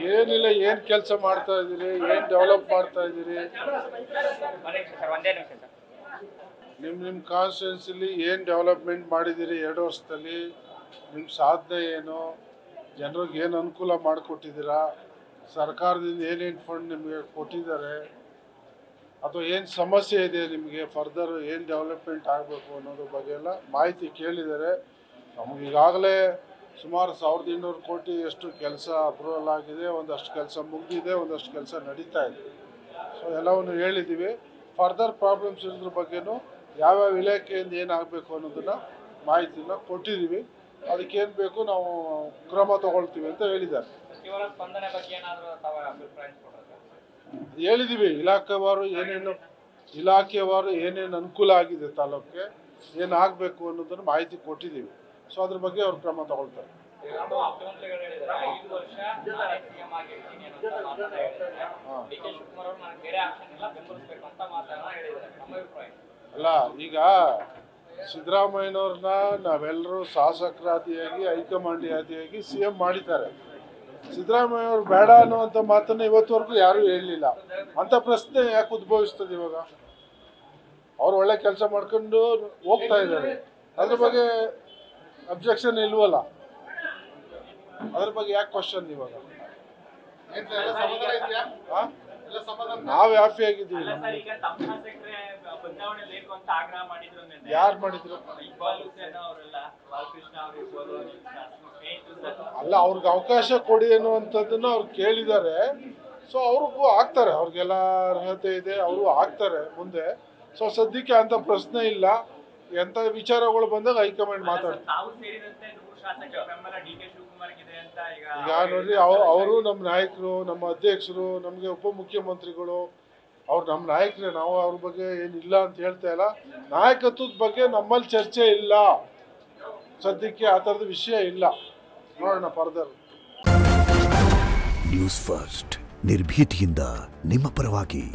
ಏನಿಲ್ಲ, ಏನು ಕೆಲಸ ಮಾಡ್ತಾ ಇದ್ದೀರಿ, ಏನು ಡೆವಲಪ್ ಮಾಡ್ತಾ ಇದ್ದೀರಿ, ನಿಮ್ಮ ಕಾನ್ಸ್ಟಿಟ್ಯೂನ್ಸಿಲಿ ಏನು ಡೆವಲಪ್ಮೆಂಟ್ ಮಾಡಿದ್ದೀರಿ 2 ವರ್ಷದಲ್ಲಿ, ನಿಮ್ಮ ಸಾಧನೆ ಏನು, ಜನರಿಗೆ ಏನು ಅನುಕೂಲ ಮಾಡಿಕೊಟ್ಟಿದ್ದೀರಾ, ಸರ್ಕಾರದಿಂದ ಏನೇನು ಫಂಡ್ ನಿಮಗೆ ಕೊಟ್ಟಿದ್ದಾರೆ, ಅಥವಾ ಏನು ಸಮಸ್ಯೆ ಇದೆ ನಿಮಗೆ, ಫರ್ದರ್ ಏನು ಡೆವಲಪ್ಮೆಂಟ್ ಆಗಬೇಕು ಅನ್ನೋದ್ರ ಬಗ್ಗೆ ಎಲ್ಲ ಮಾಹಿತಿ ಕೇಳಿದ್ದಾರೆ. ನಮಗೆ ಈಗಾಗಲೇ ಸುಮಾರು 1200 ಕೋಟಿ ಎಷ್ಟು ಕೆಲಸ ಅಪ್ರೂವಲ್ ಆಗಿದೆ, ಒಂದಷ್ಟು ಕೆಲಸ ಮುಗಿದಿದೆ, ಒಂದಷ್ಟು ಕೆಲಸ ನಡೀತಾ ಇದೆ. ಸೊ ಎಲ್ಲವನ್ನು ಹೇಳಿದ್ದೀವಿ. ಫರ್ದರ್ ಪ್ರಾಬ್ಲಮ್ಸ್ ಇರೋದ್ರ ಬಗ್ಗೆನೂ ಯಾವ್ಯಾವ ಇಲಾಖೆಯಿಂದ ಏನಾಗಬೇಕು ಅನ್ನೋದನ್ನು ಮಾಹಿತಿನ ಕೊಟ್ಟಿದ್ದೀವಿ. ಅದಕ್ಕೇನು ಬೇಕು ನಾವು ಕ್ರಮ ತಗೊಳ್ತೀವಿ ಅಂತ ಹೇಳಿದ್ದಾರೆ. ಹೇಳಿದ್ದೀವಿ ಇಲಾಖೆವಾರು ಏನೇನು ಅನುಕೂಲ ಆಗಿದೆ ತಾಲೂಕಿಗೆ, ಏನಾಗಬೇಕು ಅನ್ನೋದನ್ನು ಮಾಹಿತಿ ಕೊಟ್ಟಿದ್ದೀವಿ. ಸೊ ಅದ್ರ ಬಗ್ಗೆ ಅವ್ರು ಕ್ರಮ ತಗೊಳ್ತಾರೆ. ಅಲ್ಲ, ಈಗ ಸಿದ್ದರಾಮಯ್ಯನವ್ರನ್ನ ನಾವೆಲ್ಲರೂ ಶಾಸಕರಾದಿಯಾಗಿ ಹೈಕಮಾಂಡಿಯಾದಿಯಾಗಿ CM ಮಾಡಿದ್ದಾರೆ. ಸಿದ್ದರಾಮಯ್ಯ ಅವ್ರು ಬೇಡ ಅನ್ನುವಂಥ ಮಾತನ್ನು ಇವತ್ತುವರೆಗೂ ಯಾರೂ ಹೇಳಲಿಲ್ಲ. ಅಂಥ ಪ್ರಶ್ನೆ ಯಾಕೆ ಉದ್ಭವಿಸ್ತದೆ ಇವಾಗ? ಅವ್ರು ಒಳ್ಳೆ ಕೆಲಸ ಮಾಡ್ಕೊಂಡು ಹೋಗ್ತಾ ಇದ್ದಾರೆ. ಅದ್ರ ಬಗ್ಗೆ ಅಬ್ಜೆಕ್ಷನ್ ಇಲ್ವಲ್ಲ, ಅದ್ರ ಬಗ್ಗೆ ಯಾಕೆ ಕ್ವಶನ್ ಇವಾಗ? ನಾವು ಹ್ಯಾಪಿ ಆಗಿದ್ದೀವಿ. ಯಾರು ಮಾಡಿದ್ರು? ಅಲ್ಲ, ಅವ್ರಿಗೆ ಅವಕಾಶ ಕೊಡಿ ಅನ್ನುವಂಥದ್ದನ್ನ ಅವ್ರು ಕೇಳಿದ್ದಾರೆ. ಸೊ ಅವ್ರಿಗೂ ಆಗ್ತಾರೆ, ಅವ್ರಿಗೆಲ್ಲ ಅರ್ಹತೆ ಇದೆ, ಅವರು ಆಗ್ತಾರೆ ಮುಂದೆ. ಸೊ ಸದ್ಯಕ್ಕೆ ಅಂತ ಪ್ರಶ್ನೆ ಇಲ್ಲ. ಎಂಥ ವಿಚಾರಗಳು ಬಂದಾಗ ಹೈಕಮಾಂಡ್ ಮಾತಾಡ್ತಾರೆ. ಈಗ ನೋಡ್ರಿ, ಅವರು ನಮ್ಮ ನಾಯಕರು, ನಮ್ಮ ಅಧ್ಯಕ್ಷರು, ನಮಗೆ ಉಪಮುಖ್ಯಮಂತ್ರಿಗಳು, ಅವ್ರು ನಮ್ಮ ನಾಯಕರೇ. ನಾವು ಅವ್ರ ಬಗ್ಗೆ ಏನಿಲ್ಲ ಅಂತ ಹೇಳ್ತಾ ಇಲ್ಲ. ನಾಯಕತ್ವದ ಬಗ್ಗೆ ನಮ್ಮಲ್ಲಿ ಚರ್ಚೆ ಇಲ್ಲ, ಸದ್ಯಕ್ಕೆ ಆ ಥರದ ವಿಷಯ ಇಲ್ಲ. ನೋಡೋಣ ಫರ್ದರ್. ನ್ಯೂಸ್ ಫಸ್ಟ್ ನಿರ್ಭೀತಿಯಿಂದ ನಿಮ್ಮ ಪರವಾಗಿ.